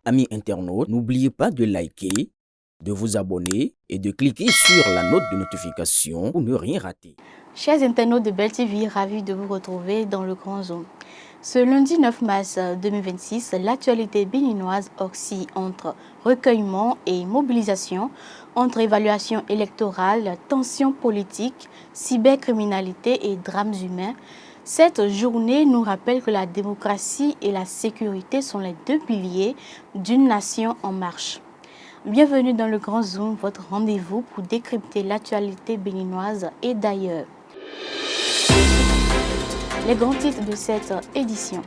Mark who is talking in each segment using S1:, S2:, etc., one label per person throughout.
S1: Amis internautes, n'oubliez pas de liker, de vous abonner et de cliquer sur la note de notification pour ne rien rater.
S2: Chers internautes de Belle TV, ravis de vous retrouver dans le Grand Zoom. Ce lundi 9 mars 2026, l'actualité béninoise oscille entre recueillement et mobilisation, entre évaluation électorale, tensions politiques, cybercriminalité et drames humains. Cette journée nous rappelle que la démocratie et la sécurité sont les deux piliers d'une nation en marche. Bienvenue dans le Grand Zoom, votre rendez-vous pour décrypter l'actualité béninoise et d'ailleurs. Les grands titres de cette édition.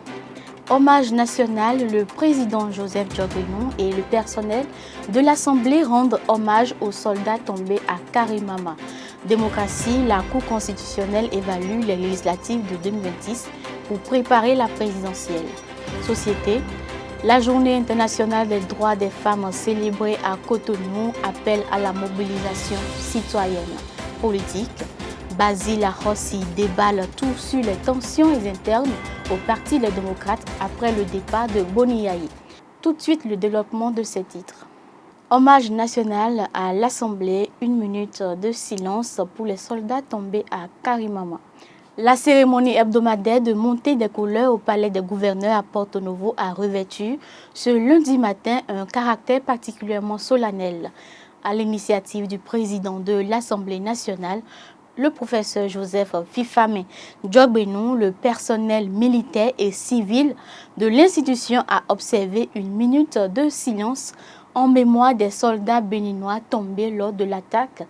S2: Hommage national, le président Joseph Dioguénou et le personnel de l'Assemblée rendent hommage aux soldats tombés à Karimama. Démocratie, la Cour constitutionnelle évalue les législatives de 2026 pour préparer la présidentielle. Société, la Journée internationale des droits des femmes célébrée à Cotonou appelle à la mobilisation citoyenne. Politique, Basile Rossi déballe tout sur les tensions internes au Parti des démocrates après le départ de Boniaï. Tout de suite, le développement de ces titres. Hommage national à l'Assemblée, 1 minute de silence pour les soldats tombés à Karimama. La cérémonie hebdomadaire de montée des couleurs au palais des gouverneurs à Porto Novo a revêtu ce lundi matin un caractère particulièrement solennel. À l'initiative du président de l'Assemblée nationale, le professeur Joseph Fifame Dioguénou, le personnel militaire et civil de l'institution a observé 1 minute de silence en mémoire des soldats béninois tombés lors de l'attaque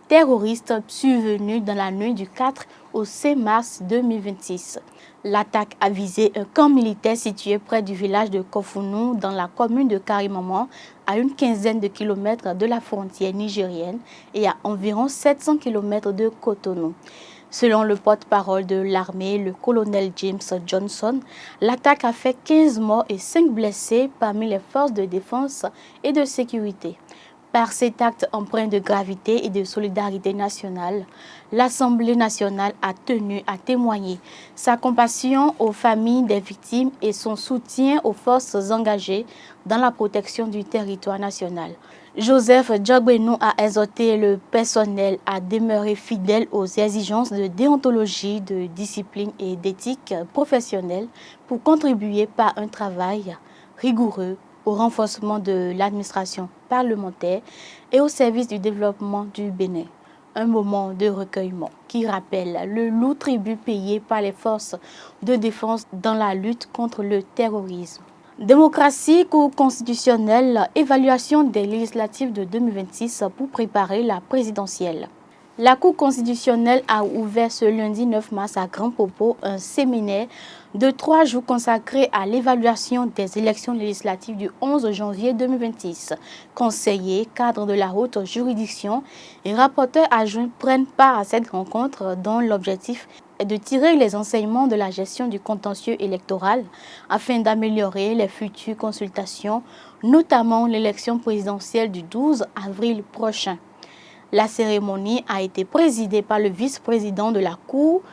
S2: terroriste survenue dans la nuit du 4 au 6 mars 2026. L'attaque a visé un camp militaire situé près du village de Kofounou dans la commune de Karimama, à une quinzaine de kilomètres de la frontière nigérienne et à environ 700 kilomètres de Cotonou. Selon le porte-parole de l'armée, le colonel James Johnson, l'attaque a fait 15 morts et 5 blessés parmi les forces de défense et de sécurité. Par cet acte empreint de gravité et de solidarité nationale, l'Assemblée nationale a tenu à témoigner sa compassion aux familles des victimes et son soutien aux forces engagées dans la protection du territoire national. Joseph Dioguénou a exhorté le personnel à demeurer fidèle aux exigences de déontologie, de discipline et d'éthique professionnelle pour contribuer par un travail rigoureux au renforcement de l'administration parlementaire et au service du développement du Bénin. Un moment de recueillement qui rappelle le lourd tribut payé par les forces de défense dans la lutte contre le terrorisme. Démocratie, Cour constitutionnelle, évaluation des législatives de 2026 pour préparer la présidentielle. La Cour constitutionnelle a ouvert ce lundi 9 mars à Grand Popo un séminaire de 3 jours consacré à l'évaluation des élections législatives du 11 janvier 2026. Conseillers, cadres de la haute juridiction et rapporteurs adjoints prennent part à cette rencontre dont l'objectif est de tirer les enseignements de la gestion du contentieux électoral afin d'améliorer les futures consultations, notamment l'élection présidentielle du 12 avril prochain. La cérémonie a été présidée par le vice-président de la Cour,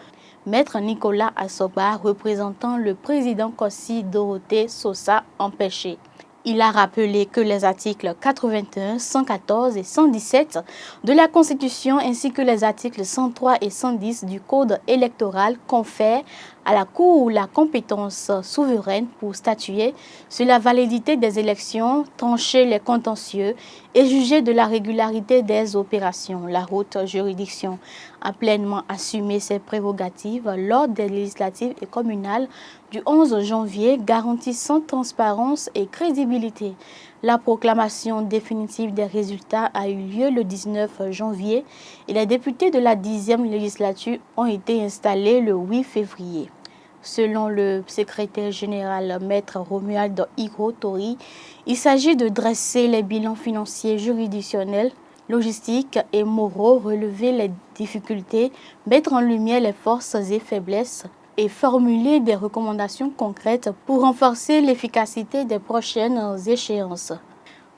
S2: Maître Nicolas Assoba, représentant le président Kossi Dorothée Sosa empêché. Il a rappelé que les articles 81, 114 et 117 de la Constitution ainsi que les articles 103 et 110 du Code électoral confèrent à la Cour la compétence souveraine pour statuer sur la validité des élections, trancher les contentieux et juger de la régularité des opérations. La haute juridiction a pleinement assumé ses prérogatives lors des législatives et communales du 11 janvier, garantissant transparence et crédibilité. La proclamation définitive des résultats a eu lieu le 19 janvier et les députés de la 10e législature ont été installés le 8 février. Selon le secrétaire général Maître Romuald Higro Tori, il s'agit de dresser les bilans financiers, juridictionnels, logistiques et moraux, relever les difficultés, mettre en lumière les forces et faiblesses et formuler des recommandations concrètes pour renforcer l'efficacité des prochaines échéances.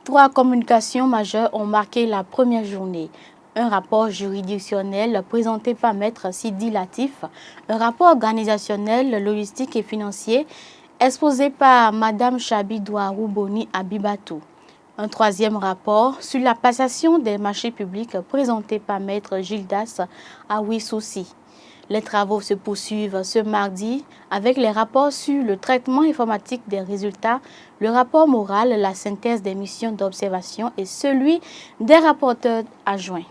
S2: 3 communications majeures ont marqué la première journée. Un rapport juridictionnel présenté par Maître Sidi Latif, un rapport organisationnel, logistique et financier exposé par Madame Chabi Douarou Boni Abibatou. Un troisième rapport sur la passation des marchés publics présenté par Maître Gildas Awissoussi. Les travaux se poursuivent ce mardi avec les rapports sur le traitement informatique des résultats, le rapport moral, la synthèse des missions d'observation et celui des rapporteurs adjoints.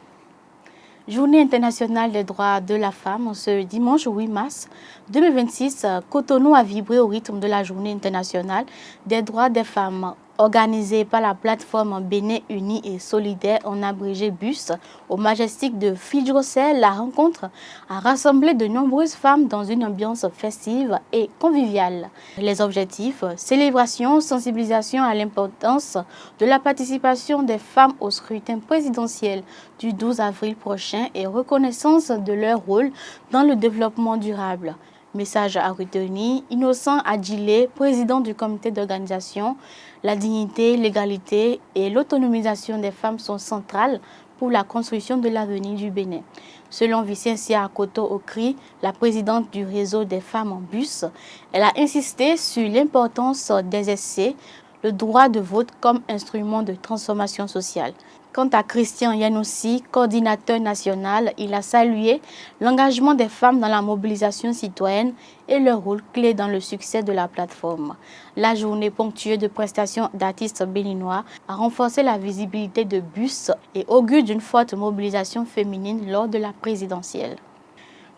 S2: Journée internationale des droits de la femme, ce dimanche 8 mars 2026, Cotonou a vibré au rythme de la Journée internationale des droits des femmes. Organisée par la plateforme Bénin Unis et Solidaire en abrégé BUS au Majestic de Fidjrosel, la rencontre a rassemblé de nombreuses femmes dans une ambiance festive et conviviale. Les objectifs, célébration, sensibilisation à l'importance de la participation des femmes au scrutin présidentiel du 12 avril prochain et reconnaissance de leur rôle dans le développement durable. Message à retenir, Innocent Adjilé, président du comité d'organisation, la dignité, l'égalité et l'autonomisation des femmes sont centrales pour la construction de l'avenir du Bénin. Selon Vicencia Akoto Okri, la présidente du réseau des femmes en bus, elle a insisté sur l'importance d'exercer le droit de vote comme instrument de transformation sociale. Quant à Christian Yanoussi, coordinateur national, il a salué l'engagement des femmes dans la mobilisation citoyenne et leur rôle clé dans le succès de la plateforme. La journée ponctuée de prestations d'artistes béninois a renforcé la visibilité de BUS et augure d'une forte mobilisation féminine lors de la présidentielle.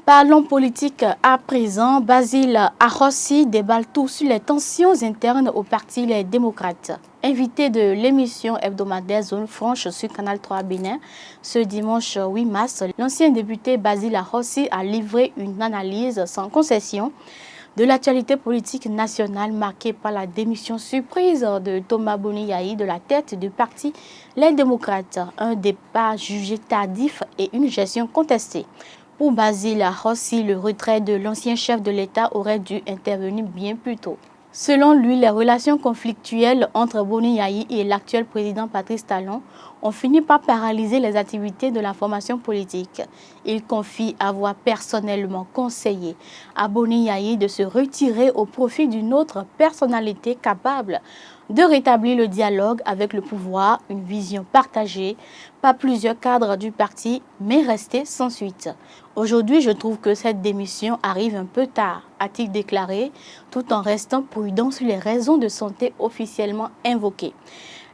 S2: Parlons politique à présent. Basile Arrossi déballe tout sur les tensions internes au parti Les Démocrates. Invité de l'émission hebdomadaire Zone Franche sur Canal 3 Bénin, ce dimanche 8 mars, l'ancien député Basile Arrossi a livré une analyse sans concession de l'actualité politique nationale marquée par la démission surprise de Thomas Boni-Yayi de la tête du parti Les Démocrates, un départ jugé tardif et une gestion contestée. Pour Basile Arrossi, le retrait de l'ancien chef de l'État aurait dû intervenir bien plus tôt. Selon lui, les relations conflictuelles entre Boni-Yayi et l'actuel président Patrice Talon ont fini par paralyser les activités de la formation politique. Il confie avoir personnellement conseillé à Boni-Yayi de se retirer au profit d'une autre personnalité capable de rétablir le dialogue avec le pouvoir, une vision partagée par plusieurs cadres du parti, mais restée sans suite. Aujourd'hui, je trouve que cette démission arrive un peu tard, a-t-il déclaré, tout en restant prudent sur les raisons de santé officiellement invoquées.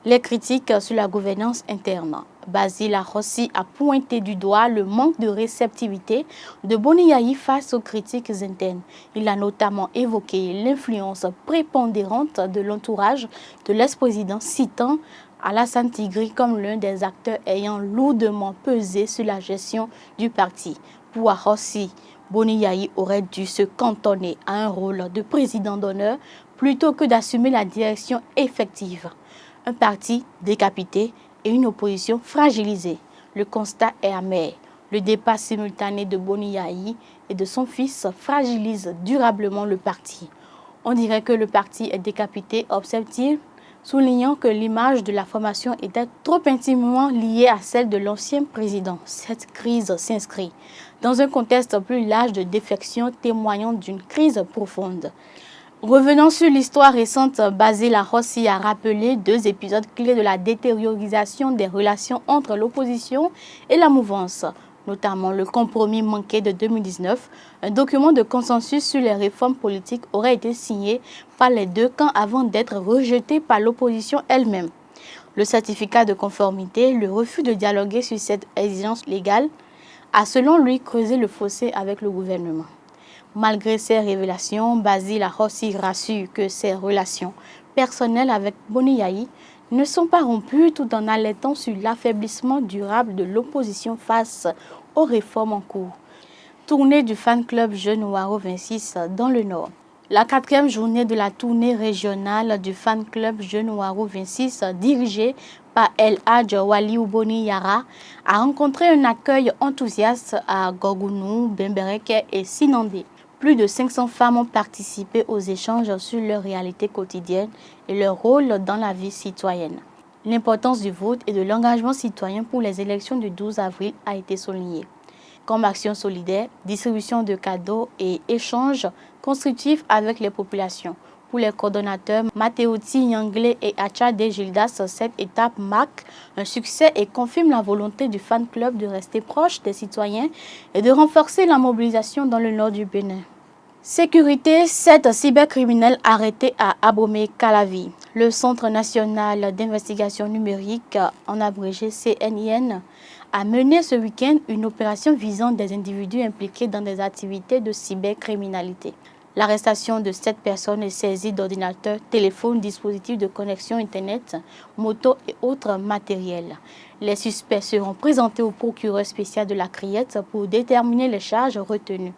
S2: Les critiques sur la gouvernance interne. Basile Arrossi a pointé du doigt le manque de réceptivité de Boni-Yayi face aux critiques internes. Il a notamment évoqué l'influence prépondérante de l'entourage de l'ex-président, citant Alassane Tigri comme l'un des acteurs ayant lourdement pesé sur la gestion du parti. Pour Arrossi, Boni-Yayi aurait dû se cantonner à un rôle de président d'honneur plutôt que d'assumer la direction effective. Un parti décapité et une opposition fragilisée. Le constat est amer. Le départ simultané de Boni-Yayi et de son fils fragilise durablement le parti. On dirait que le parti est décapité, observe-t-il, soulignant que l'image de la formation était trop intimement liée à celle de l'ancien président. Cette crise s'inscrit dans un contexte plus large de défection témoignant d'une crise profonde. Revenant sur l'histoire récente, Basile Arrossi a rappelé deux épisodes clés de la détériorisation des relations entre l'opposition et la mouvance, notamment le compromis manqué de 2019. Un document de consensus sur les réformes politiques aurait été signé par les deux camps avant d'être rejeté par l'opposition elle-même. Le certificat de conformité, le refus de dialoguer sur cette exigence légale, a selon lui creusé le fossé avec le gouvernement. Malgré ces révélations, Basile Arrossi rassure que ses relations personnelles avec Boni-Yayi ne sont pas rompues tout en alertant sur l'affaiblissement durable de l'opposition face aux réformes en cours. Tournée du fan club Jeune Waro 26 dans le Nord. La 4e journée de la tournée régionale du fan club Jeune Waro 26 dirigée par El Hadj Waliou Boni Yara a rencontré un accueil enthousiaste à Gorgounou, Bembereke et Sinandé. Plus de 500 femmes ont participé aux échanges sur leur réalité quotidienne et leur rôle dans la vie citoyenne. L'importance du vote et de l'engagement citoyen pour les élections du 12 avril a été soulignée. Comme action solidaire, distribution de cadeaux et échanges constructifs avec les populations. Pour les coordonnateurs Mathéoti Nyanglé et Achade Gildas, cette étape marque un succès et confirme la volonté du fan club de rester proche des citoyens et de renforcer la mobilisation dans le nord du Bénin. Sécurité, 7 cybercriminels arrêtés à Abomey-Calavi. Le Centre national d'investigation numérique, en abrégé CNIN, a mené ce week-end une opération visant des individus impliqués dans des activités de cybercriminalité. L'arrestation de 7 personnes est saisie d'ordinateurs, téléphones, dispositifs de connexion Internet, motos et autres matériels. Les suspects seront présentés au procureur spécial de la Criette pour déterminer les charges retenues.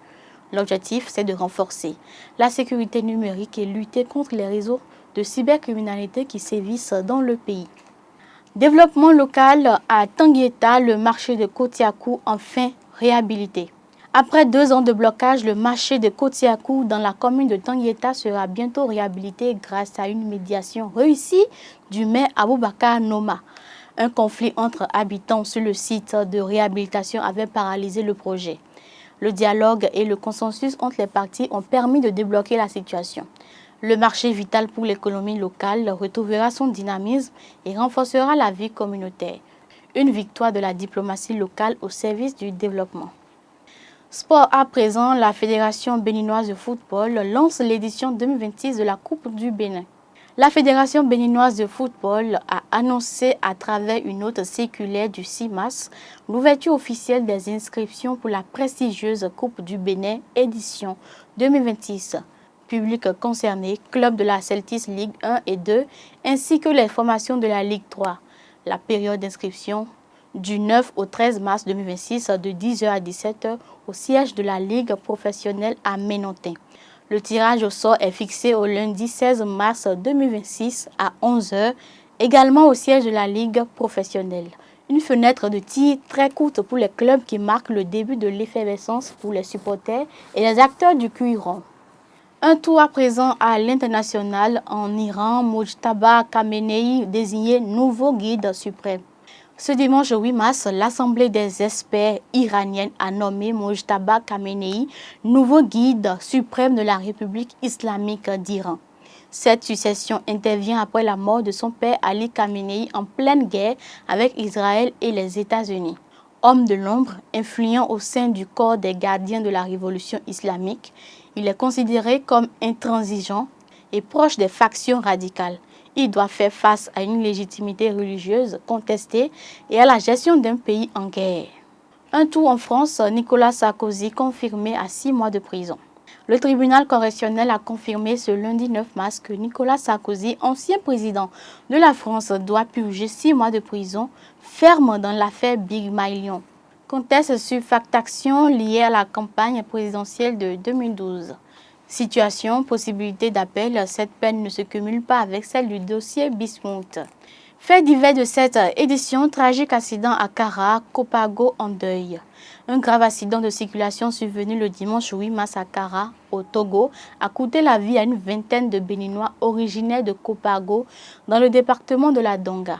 S2: L'objectif, c'est de renforcer la sécurité numérique et lutter contre les réseaux de cybercriminalité qui sévissent dans le pays. Développement local à Tanguieta, le marché de Kotiakou enfin réhabilité. Après 2 ans de blocage, le marché de Kotiakou dans la commune de Tanguieta sera bientôt réhabilité grâce à une médiation réussie du maire Aboubakar Noma. Un conflit entre habitants sur le site de réhabilitation avait paralysé le projet. Le dialogue et le consensus entre les parties ont permis de débloquer la situation. Le marché vital pour l'économie locale retrouvera son dynamisme et renforcera la vie communautaire. Une victoire de la diplomatie locale au service du développement. Sport à présent, la Fédération béninoise de football lance l'édition 2026 de la Coupe du Bénin. La Fédération béninoise de football a annoncé à travers une note circulaire du 6 mars l'ouverture officielle des inscriptions pour la prestigieuse Coupe du Bénin édition 2026. Public concerné, club de la Celtics Ligue 1 et 2, ainsi que les formations de la Ligue 3. La période d'inscription du 9 au 13 mars 2026 de 10h à 17h au siège de la Ligue professionnelle à Ménontin. Le tirage au sort est fixé au lundi 16 mars 2026 à 11h, également au siège de la Ligue professionnelle. Une fenêtre de tir très courte pour les clubs qui marque le début de l'effervescence pour les supporters et les acteurs du cuiron. Un tour à présent à l'international en Iran, Mojtaba Khamenei désigné nouveau guide suprême. Ce dimanche 8 mars, l'Assemblée des experts iranienne a nommé Mojtaba Khamenei nouveau guide suprême de la République islamique d'Iran. Cette succession intervient après la mort de son père Ali Khamenei en pleine guerre avec Israël et les États-Unis. Homme de l'ombre, influent au sein du corps des gardiens de la révolution islamique, il est considéré comme intransigeant et proche des factions radicales. Il doit faire face à une légitimité religieuse contestée et à la gestion d'un pays en guerre. Un tour en France, Nicolas Sarkozy confirmé à 6 mois de prison. Le tribunal correctionnel a confirmé ce lundi 9 mars que Nicolas Sarkozy, ancien président de la France, doit purger 6 mois de prison ferme dans l'affaire Big Million. Conteste sur factation liée à la campagne présidentielle de 2012. Situation, possibilité d'appel, cette peine ne se cumule pas avec celle du dossier Bismuth. Fait divers de cette édition, tragique accident à Kara, Copago en deuil. Un grave accident de circulation survenu le dimanche 8 mars à Kara, au Togo, a coûté la vie à une vingtaine de Béninois originaires de Copago dans le département de la Donga.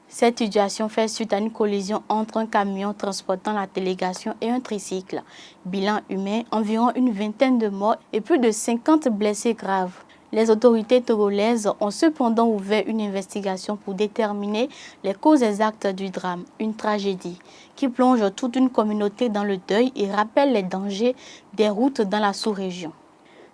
S2: Cette situation fait suite à une collision entre un camion transportant la délégation et un tricycle. Bilan humain, environ une vingtaine de morts et plus de 50 blessés graves. Les autorités togolaises ont cependant ouvert une investigation pour déterminer les causes exactes du drame, une tragédie qui plonge toute une communauté dans le deuil et rappelle les dangers des routes dans la sous-région.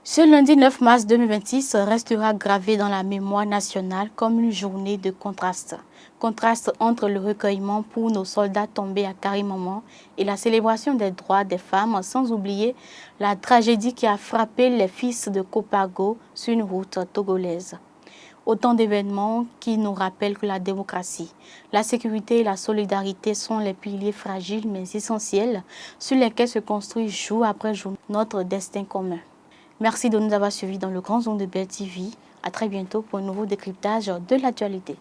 S2: Ce lundi 9 mars 2026 restera gravé dans la mémoire nationale comme une journée de contraste. Contraste entre le recueillement pour nos soldats tombés à Karimaman et la célébration des droits des femmes, sans oublier la tragédie qui a frappé les fils de Copago sur une route togolaise. Autant d'événements qui nous rappellent que la démocratie, la sécurité et la solidarité sont les piliers fragiles mais essentiels sur lesquels se construit jour après jour notre destin commun. Merci de nous avoir suivis dans le Grand Zoom de Bell TV. À très bientôt pour un nouveau décryptage de l'actualité.